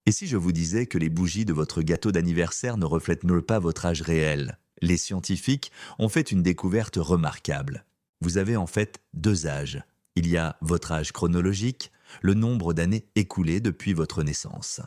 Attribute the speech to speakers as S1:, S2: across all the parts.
S1: Et si je vous disais que les bougies de votre gâteau d'anniversaire ne reflètent pas votre âge réel? Les scientifiques ont fait une découverte remarquable. Vous avez en fait deux âges. Il y a votre âge chronologique, le nombre d'années écoulées depuis votre naissance.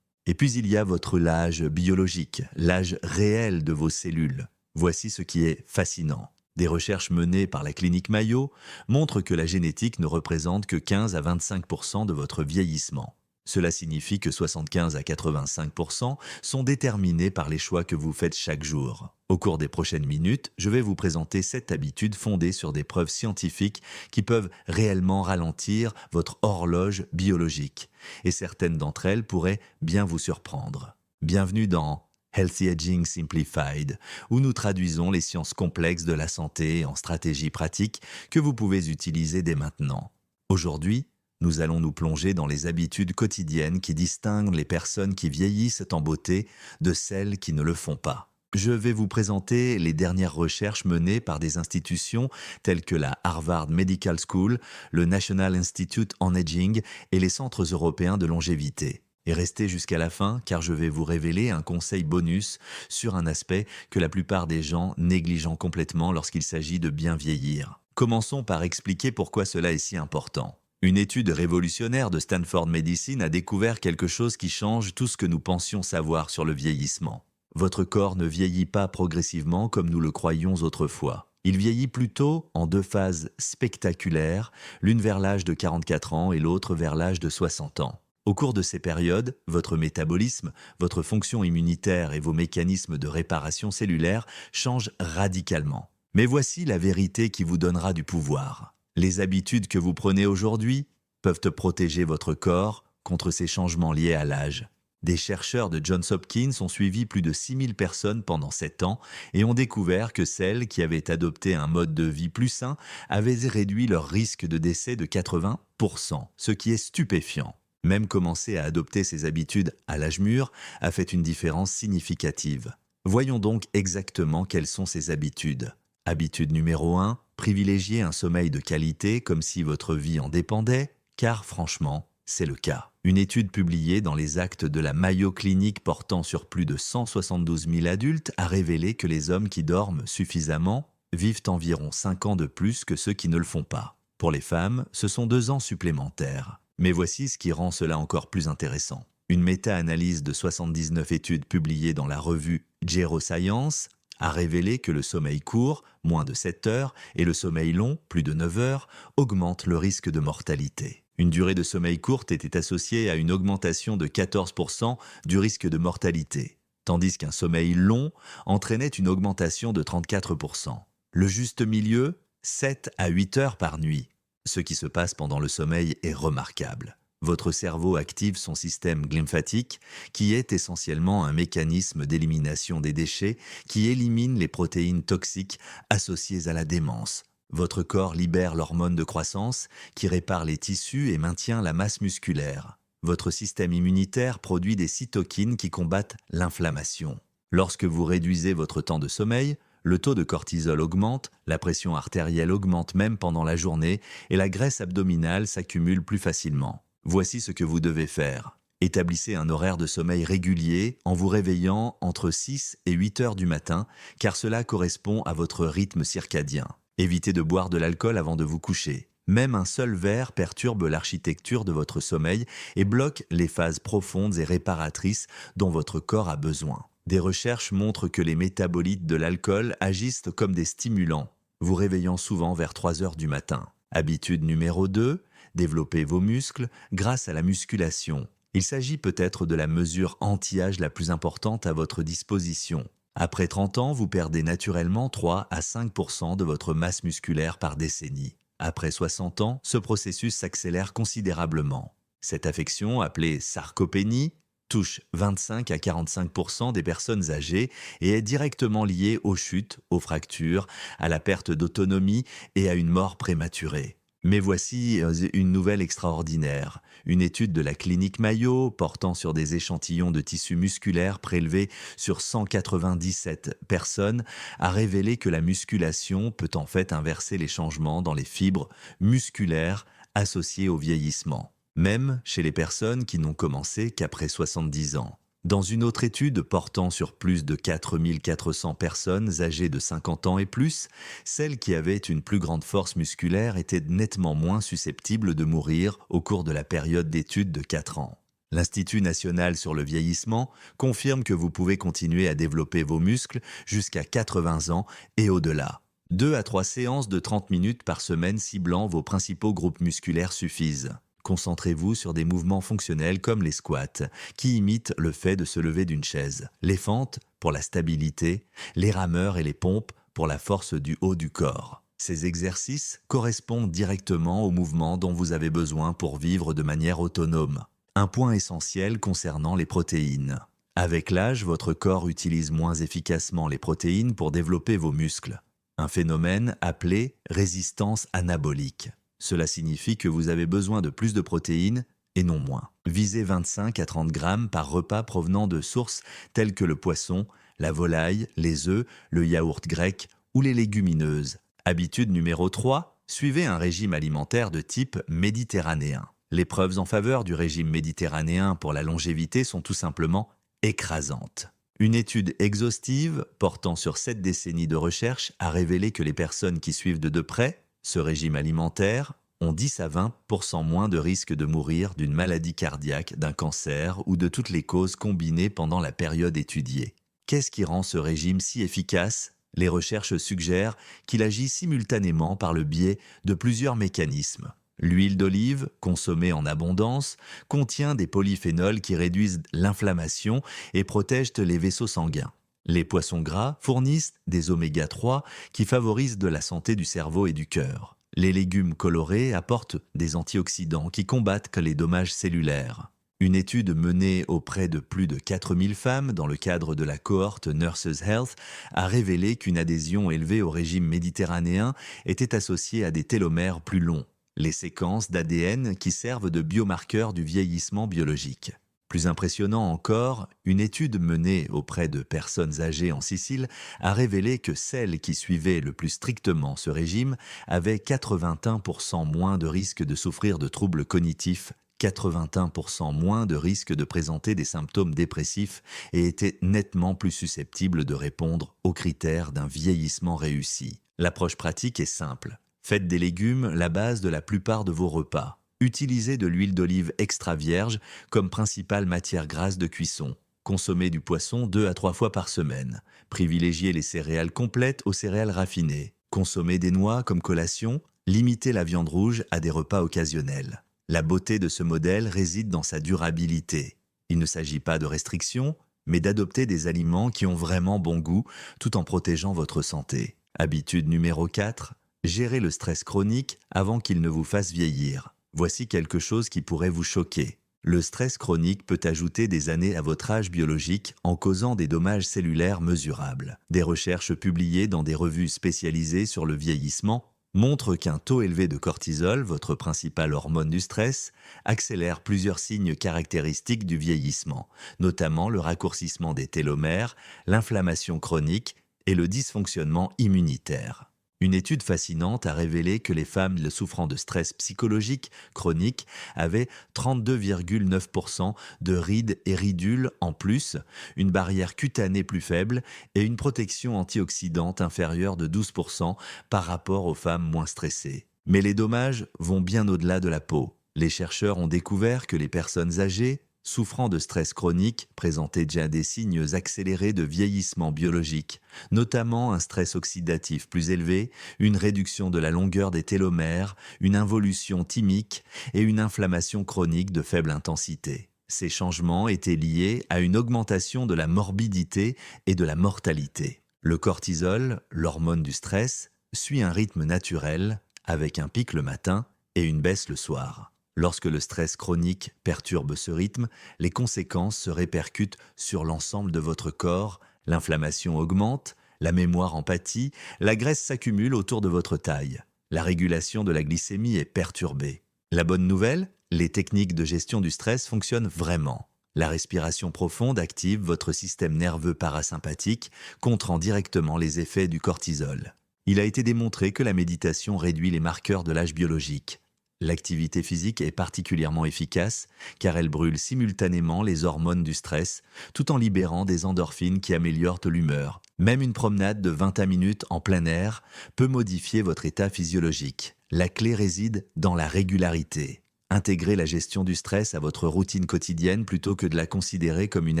S1: Et puis il y a votre âge biologique, l'âge réel de vos cellules. Voici ce qui est fascinant. Des recherches menées par la clinique Mayo montrent que la génétique ne représente que 15 à 25% de votre vieillissement. Cela signifie que 75 à 85% sont déterminés par les choix que vous faites chaque jour. Au cours des prochaines minutes, je vais vous présenter 7 habitudes fondées sur des preuves scientifiques qui peuvent réellement ralentir votre horloge biologique. Et certaines d'entre elles pourraient bien vous surprendre. Bienvenue dans Healthy Aging Simplified, où nous traduisons les sciences complexes de la santé en stratégies pratiques que vous pouvez utiliser dès maintenant. Aujourd'hui, nous allons nous plonger dans les habitudes quotidiennes qui distinguent les personnes qui vieillissent en beauté de celles qui ne le font pas. Je vais vous présenter les dernières recherches menées par des institutions telles que la Harvard Medical School, le National Institute on Aging et les centres européens de longévité. Et restez jusqu'à la fin car je vais vous révéler un conseil bonus sur un aspect que la plupart des gens négligent complètement lorsqu'il s'agit de bien vieillir. Commençons par expliquer pourquoi cela est si important. Une étude révolutionnaire de Stanford Medicine a découvert quelque chose qui change tout ce que nous pensions savoir sur le vieillissement. Votre corps ne vieillit pas progressivement comme nous le croyions autrefois. Il vieillit plutôt en deux phases spectaculaires, l'une vers l'âge de 44 ans et l'autre vers l'âge de 60 ans. Au cours de ces périodes, votre métabolisme, votre fonction immunitaire et vos mécanismes de réparation cellulaire changent radicalement. Mais voici la vérité qui vous donnera du pouvoir. Les habitudes que vous prenez aujourd'hui peuvent protéger votre corps contre ces changements liés à l'âge. Des chercheurs de Johns Hopkins ont suivi plus de 6000 personnes pendant 7 ans et ont découvert que celles qui avaient adopté un mode de vie plus sain avaient réduit leur risque de décès de 80%, ce qui est stupéfiant. Même commencer à adopter ces habitudes à l'âge mûr a fait une différence significative. Voyons donc exactement quelles sont ces habitudes. Habitude numéro 1, privilégiez un sommeil de qualité comme si votre vie en dépendait, car franchement, c'est le cas. Une étude publiée dans les actes de la Mayo Clinic portant sur plus de 172 000 adultes a révélé que les hommes qui dorment suffisamment vivent environ 5 ans de plus que ceux qui ne le font pas. Pour les femmes, ce sont 2 ans supplémentaires. Mais voici ce qui rend cela encore plus intéressant. Une méta-analyse de 79 études publiées dans la revue Geroscience a révélé que le sommeil court, moins de 7 heures, et le sommeil long, plus de 9 heures, augmente le risque de mortalité. Une durée de sommeil courte était associée à une augmentation de 14% du risque de mortalité, tandis qu'un sommeil long entraînait une augmentation de 34%. Le juste milieu, 7 à 8 heures par nuit. Ce qui se passe pendant le sommeil est remarquable. Votre cerveau active son système lymphatique, qui est essentiellement un mécanisme d'élimination des déchets qui élimine les protéines toxiques associées à la démence. Votre corps libère l'hormone de croissance qui répare les tissus et maintient la masse musculaire. Votre système immunitaire produit des cytokines qui combattent l'inflammation. Lorsque vous réduisez votre temps de sommeil, le taux de cortisol augmente, la pression artérielle augmente même pendant la journée et la graisse abdominale s'accumule plus facilement. Voici ce que vous devez faire. Établissez un horaire de sommeil régulier en vous réveillant entre 6 et 8 heures du matin, car cela correspond à votre rythme circadien. Évitez de boire de l'alcool avant de vous coucher. Même un seul verre perturbe l'architecture de votre sommeil et bloque les phases profondes et réparatrices dont votre corps a besoin. Des recherches montrent que les métabolites de l'alcool agissent comme des stimulants, vous réveillant souvent vers 3 heures du matin. Habitude numéro 2, développez vos muscles grâce à la musculation. Il s'agit peut-être de la mesure anti-âge la plus importante à votre disposition. Après 30 ans, vous perdez naturellement 3 à 5% de votre masse musculaire par décennie. Après 60 ans, ce processus s'accélère considérablement. Cette affection, appelée sarcopénie, touche 25 à 45% des personnes âgées et est directement liée aux chutes, aux fractures, à la perte d'autonomie et à une mort prématurée. Mais voici une nouvelle extraordinaire. Une étude de la clinique Mayo portant sur des échantillons de tissu musculaire prélevés sur 197 personnes a révélé que la musculation peut en fait inverser les changements dans les fibres musculaires associées au vieillissement. même chez les personnes qui n'ont commencé qu'après 70 ans. Dans une autre étude portant sur plus de 4400 personnes âgées de 50 ans et plus, celles qui avaient une plus grande force musculaire étaient nettement moins susceptibles de mourir au cours de la période d'étude de 4 ans. L'Institut national sur le vieillissement confirme que vous pouvez continuer à développer vos muscles jusqu'à 80 ans et au-delà. 2 à 3 séances de 30 minutes par semaine ciblant vos principaux groupes musculaires suffisent. Concentrez-vous sur des mouvements fonctionnels comme les squats, qui imitent le fait de se lever d'une chaise, les fentes pour la stabilité, les rameurs et les pompes pour la force du haut du corps. Ces exercices correspondent directement aux mouvements dont vous avez besoin pour vivre de manière autonome. Un point essentiel concernant les protéines. Avec l'âge, votre corps utilise moins efficacement les protéines pour développer vos muscles. Un phénomène appelé résistance anabolique. Cela signifie que vous avez besoin de plus de protéines et non moins. Visez 25 à 30 grammes par repas provenant de sources telles que le poisson, la volaille, les œufs, le yaourt grec ou les légumineuses. Habitude numéro 3, suivez un régime alimentaire de type méditerranéen. Les preuves en faveur du régime méditerranéen pour la longévité sont tout simplement écrasantes. Une étude exhaustive portant sur 7 décennies de recherche a révélé que les personnes qui suivent de près ce régime alimentaire ont 10 à 20% moins de risque de mourir d'une maladie cardiaque, d'un cancer ou de toutes les causes combinées pendant la période étudiée. Qu'est-ce qui rend ce régime si efficace ? Les recherches suggèrent qu'il agit simultanément par le biais de plusieurs mécanismes. L'huile d'olive, consommée en abondance, contient des polyphénols qui réduisent l'inflammation et protègent les vaisseaux sanguins. Les poissons gras fournissent des oméga 3 qui favorisent de la santé du cerveau et du cœur. Les légumes colorés apportent des antioxydants qui combattent les dommages cellulaires. Une étude menée auprès de plus de 4000 femmes dans le cadre de la cohorte Nurses Health a révélé qu'une adhésion élevée au régime méditerranéen était associée à des télomères plus longs, les séquences d'ADN qui servent de biomarqueurs du vieillissement biologique. Plus impressionnant encore, une étude menée auprès de personnes âgées en Sicile a révélé que celles qui suivaient le plus strictement ce régime avaient 81% moins de risque de souffrir de troubles cognitifs, 81% moins de risque de présenter des symptômes dépressifs et étaient nettement plus susceptibles de répondre aux critères d'un vieillissement réussi. L'approche pratique est simple. Faites des légumes la base de la plupart de vos repas. Utilisez de l'huile d'olive extra vierge comme principale matière grasse de cuisson. Consommez du poisson 2 à 3 fois par semaine. Privilégiez les céréales complètes aux céréales raffinées. Consommez des noix comme collation. Limitez la viande rouge à des repas occasionnels. La beauté de ce modèle réside dans sa durabilité. Il ne s'agit pas de restrictions, mais d'adopter des aliments qui ont vraiment bon goût tout en protégeant votre santé. Habitude numéro 4. Gérez le stress chronique avant qu'il ne vous fasse vieillir. Voici quelque chose qui pourrait vous choquer. Le stress chronique peut ajouter des années à votre âge biologique en causant des dommages cellulaires mesurables. Des recherches publiées dans des revues spécialisées sur le vieillissement montrent qu'un taux élevé de cortisol, votre principale hormone du stress, accélère plusieurs signes caractéristiques du vieillissement, notamment le raccourcissement des télomères, l'inflammation chronique et le dysfonctionnement immunitaire. Une étude fascinante a révélé que les femmes souffrant de stress psychologique chronique avaient 32,9% de rides et ridules en plus, une barrière cutanée plus faible et une protection antioxydante inférieure de 12% par rapport aux femmes moins stressées. Mais les dommages vont bien au-delà de la peau. Les chercheurs ont découvert que les personnes âgées souffrant de stress chronique présentaient déjà des signes accélérés de vieillissement biologique, notamment un stress oxydatif plus élevé, une réduction de la longueur des télomères, une involution thymique et une inflammation chronique de faible intensité. Ces changements étaient liés à une augmentation de la morbidité et de la mortalité. Le cortisol, l'hormone du stress, suit un rythme naturel, avec un pic le matin et une baisse le soir. Lorsque le stress chronique perturbe ce rythme, les conséquences se répercutent sur l'ensemble de votre corps, l'inflammation augmente, la mémoire en pâtit, la graisse s'accumule autour de votre taille. La régulation de la glycémie est perturbée. La bonne nouvelle, les techniques de gestion du stress fonctionnent vraiment. La respiration profonde active votre système nerveux parasympathique, contrant directement les effets du cortisol. Il a été démontré que la méditation réduit les marqueurs de l'âge biologique. L'activité physique est particulièrement efficace car elle brûle simultanément les hormones du stress tout en libérant des endorphines qui améliorent l'humeur. Même une promenade de 20 minutes en plein air peut modifier votre état physiologique. La clé réside dans la régularité. Intégrez la gestion du stress à votre routine quotidienne plutôt que de la considérer comme une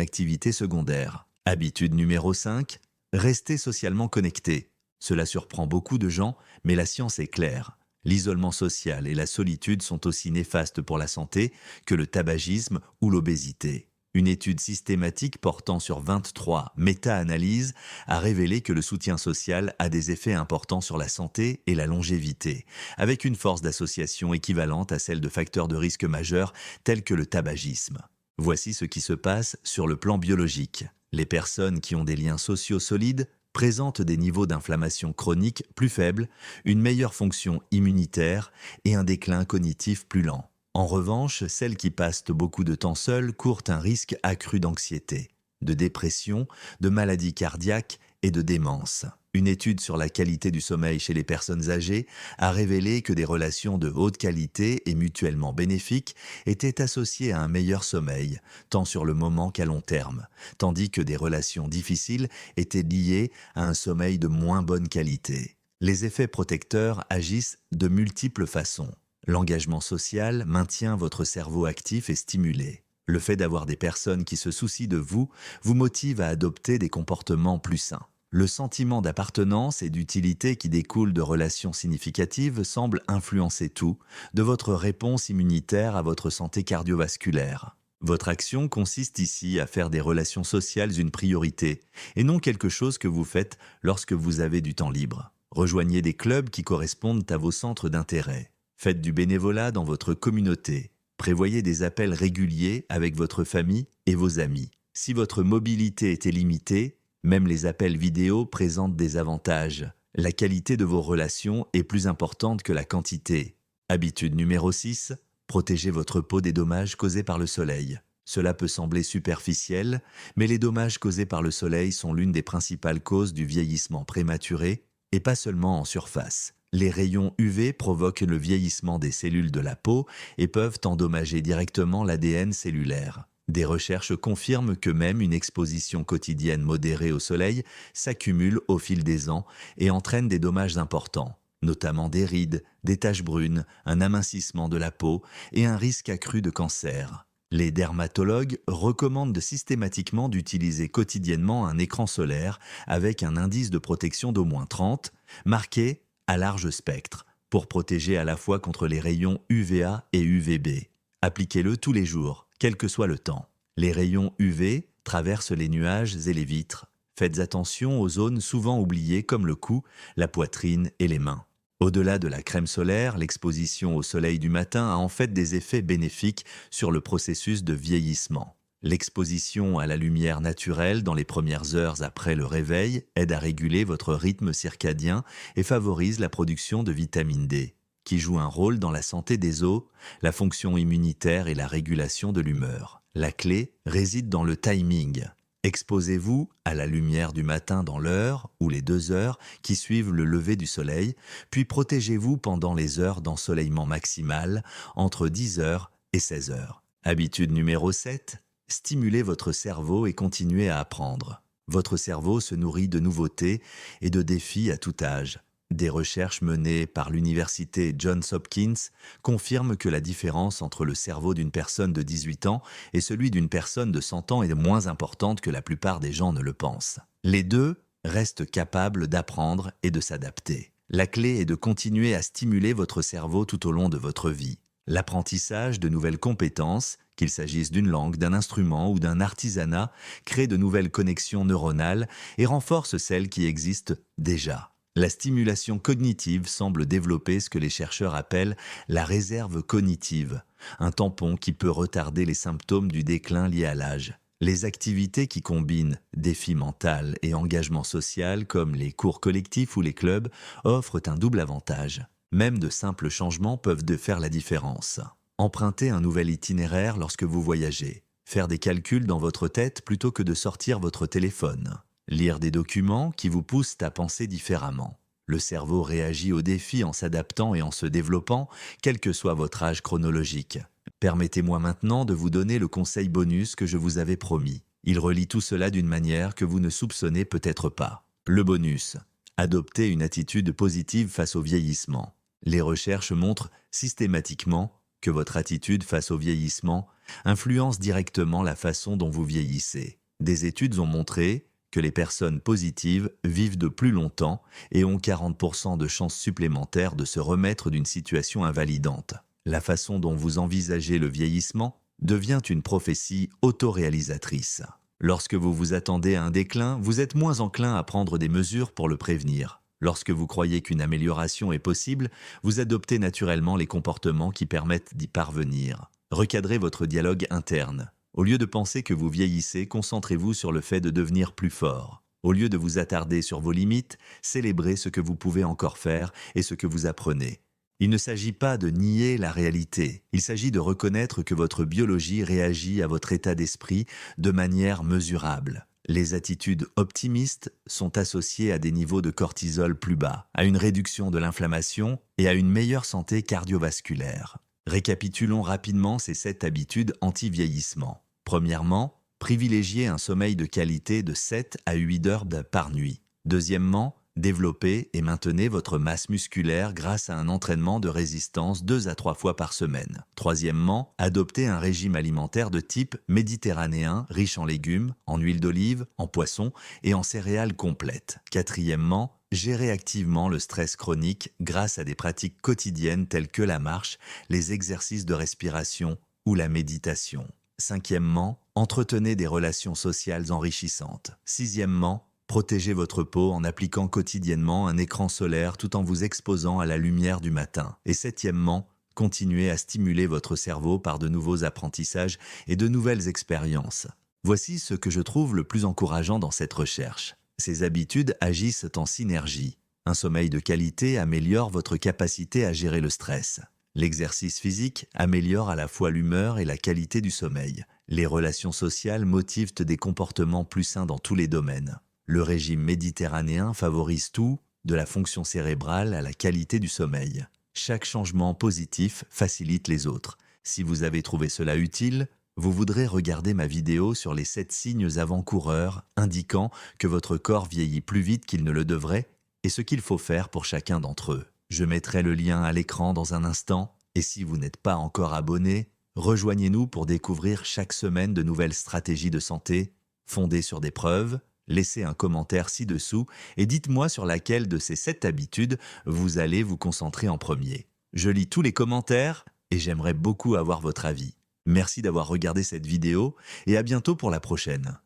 S1: activité secondaire. Habitude numéro 5, restez socialement connecté. Cela surprend beaucoup de gens, mais la science est claire. L'isolement social et la solitude sont aussi néfastes pour la santé que le tabagisme ou l'obésité. Une étude systématique portant sur 23 méta-analyses a révélé que le soutien social a des effets importants sur la santé et la longévité, avec une force d'association équivalente à celle de facteurs de risque majeurs tels que le tabagisme. Voici ce qui se passe sur le plan biologique. Les personnes qui ont des liens sociaux solides présentent des niveaux d'inflammation chronique plus faibles, une meilleure fonction immunitaire et un déclin cognitif plus lent. En revanche, celles qui passent beaucoup de temps seules courent un risque accru d'anxiété, de dépression, de maladies cardiaques et de démence. Une étude sur la qualité du sommeil chez les personnes âgées a révélé que des relations de haute qualité et mutuellement bénéfiques étaient associées à un meilleur sommeil, tant sur le moment qu'à long terme, tandis que des relations difficiles étaient liées à un sommeil de moins bonne qualité. Les effets protecteurs agissent de multiples façons. L'engagement social maintient votre cerveau actif et stimulé. Le fait d'avoir des personnes qui se soucient de vous motive à adopter des comportements plus sains. Le sentiment d'appartenance et d'utilité qui découle de relations significatives semble influencer tout, de votre réponse immunitaire à votre santé cardiovasculaire. Votre action consiste ici à faire des relations sociales une priorité, et non quelque chose que vous faites lorsque vous avez du temps libre. Rejoignez des clubs qui correspondent à vos centres d'intérêt. Faites du bénévolat dans votre communauté. Prévoyez des appels réguliers avec votre famille et vos amis. Si votre mobilité était limitée, même les appels vidéo présentent des avantages. La qualité de vos relations est plus importante que la quantité. Habitude numéro 6, protégez votre peau des dommages causés par le soleil. Cela peut sembler superficiel, mais les dommages causés par le soleil sont l'une des principales causes du vieillissement prématuré, et pas seulement en surface. Les rayons UV provoquent le vieillissement des cellules de la peau et peuvent endommager directement l'ADN cellulaire. Des recherches confirment que même une exposition quotidienne modérée au soleil s'accumule au fil des ans et entraîne des dommages importants, notamment des rides, des taches brunes, un amincissement de la peau et un risque accru de cancer. Les dermatologues recommandent systématiquement d'utiliser quotidiennement un écran solaire avec un indice de protection d'au moins 30, marqué à large spectre, pour protéger à la fois contre les rayons UVA et UVB. Appliquez-le tous les jours, quel que soit le temps. Les rayons UV traversent les nuages et les vitres. Faites attention aux zones souvent oubliées comme le cou, la poitrine et les mains. Au-delà de la crème solaire, l'exposition au soleil du matin a en fait des effets bénéfiques sur le processus de vieillissement. L'exposition à la lumière naturelle dans les premières heures après le réveil aide à réguler votre rythme circadien et favorise la production de vitamine D, qui joue un rôle dans la santé des os, la fonction immunitaire et la régulation de l'humeur. La clé réside dans le timing. Exposez-vous à la lumière du matin dans l'heure ou les 2 heures qui suivent le lever du soleil, puis protégez-vous pendant les heures d'ensoleillement maximal entre 10 heures et 16 heures. Habitude numéro 7. Stimulez votre cerveau et continuez à apprendre. Votre cerveau se nourrit de nouveautés et de défis à tout âge. Des recherches menées par l'université Johns Hopkins confirment que la différence entre le cerveau d'une personne de 18 ans et celui d'une personne de 100 ans est moins importante que la plupart des gens ne le pensent. Les deux restent capables d'apprendre et de s'adapter. La clé est de continuer à stimuler votre cerveau tout au long de votre vie. L'apprentissage de nouvelles compétences, qu'il s'agisse d'une langue, d'un instrument ou d'un artisanat, crée de nouvelles connexions neuronales et renforce celles qui existent déjà. La stimulation cognitive semble développer ce que les chercheurs appellent la réserve cognitive, un tampon qui peut retarder les symptômes du déclin lié à l'âge. Les activités qui combinent défi mental et engagement social, comme les cours collectifs ou les clubs, offrent un double avantage. Même de simples changements peuvent faire la différence. Empruntez un nouvel itinéraire lorsque vous voyagez. Faire des calculs dans votre tête plutôt que de sortir votre téléphone. Lire des documents qui vous poussent à penser différemment. Le cerveau réagit aux défis en s'adaptant et en se développant, quel que soit votre âge chronologique. Permettez-moi maintenant de vous donner le conseil bonus que je vous avais promis. Il relie tout cela d'une manière que vous ne soupçonnez peut-être pas. Le bonus. Adoptez une attitude positive face au vieillissement. Les recherches montrent systématiquement que votre attitude face au vieillissement influence directement la façon dont vous vieillissez. Des études ont montré que les personnes positives vivent de plus longtemps et ont 40% de chances supplémentaires de se remettre d'une situation invalidante. La façon dont vous envisagez le vieillissement devient une prophétie autoréalisatrice. Lorsque vous vous attendez à un déclin, vous êtes moins enclin à prendre des mesures pour le prévenir. Lorsque vous croyez qu'une amélioration est possible, vous adoptez naturellement les comportements qui permettent d'y parvenir. Recadrez votre dialogue interne. Au lieu de penser que vous vieillissez, concentrez-vous sur le fait de devenir plus fort. Au lieu de vous attarder sur vos limites, célébrez ce que vous pouvez encore faire et ce que vous apprenez. Il ne s'agit pas de nier la réalité, il s'agit de reconnaître que votre biologie réagit à votre état d'esprit de manière mesurable. Les attitudes optimistes sont associées à des niveaux de cortisol plus bas, à une réduction de l'inflammation et à une meilleure santé cardiovasculaire. Récapitulons rapidement ces 7 habitudes anti-vieillissement. Premièrement, privilégiez un sommeil de qualité de 7 à 8 heures par nuit. Deuxièmement, développez et maintenez votre masse musculaire grâce à un entraînement de résistance 2 à 3 fois par semaine. Troisièmement, adoptez un régime alimentaire de type méditerranéen, riche en légumes, en huile d'olive, en poissons et en céréales complètes. Quatrièmement, gérez activement le stress chronique grâce à des pratiques quotidiennes telles que la marche, les exercices de respiration ou la méditation. Cinquièmement, entretenez des relations sociales enrichissantes. Sixièmement, protégez votre peau en appliquant quotidiennement un écran solaire tout en vous exposant à la lumière du matin. Et septièmement, continuez à stimuler votre cerveau par de nouveaux apprentissages et de nouvelles expériences. Voici ce que je trouve le plus encourageant dans cette recherche. Ces habitudes agissent en synergie. Un sommeil de qualité améliore votre capacité à gérer le stress. L'exercice physique améliore à la fois l'humeur et la qualité du sommeil. Les relations sociales motivent des comportements plus sains dans tous les domaines. Le régime méditerranéen favorise tout, de la fonction cérébrale à la qualité du sommeil. Chaque changement positif facilite les autres. Si vous avez trouvé cela utile, vous voudrez regarder ma vidéo sur les 7 signes avant-coureurs indiquant que votre corps vieillit plus vite qu'il ne le devrait et ce qu'il faut faire pour chacun d'entre eux. Je mettrai le lien à l'écran dans un instant et si vous n'êtes pas encore abonné, rejoignez-nous pour découvrir chaque semaine de nouvelles stratégies de santé fondées sur des preuves. Laissez un commentaire ci-dessous et dites-moi sur laquelle de ces 7 habitudes vous allez vous concentrer en premier. Je lis tous les commentaires et j'aimerais beaucoup avoir votre avis. Merci d'avoir regardé cette vidéo et à bientôt pour la prochaine.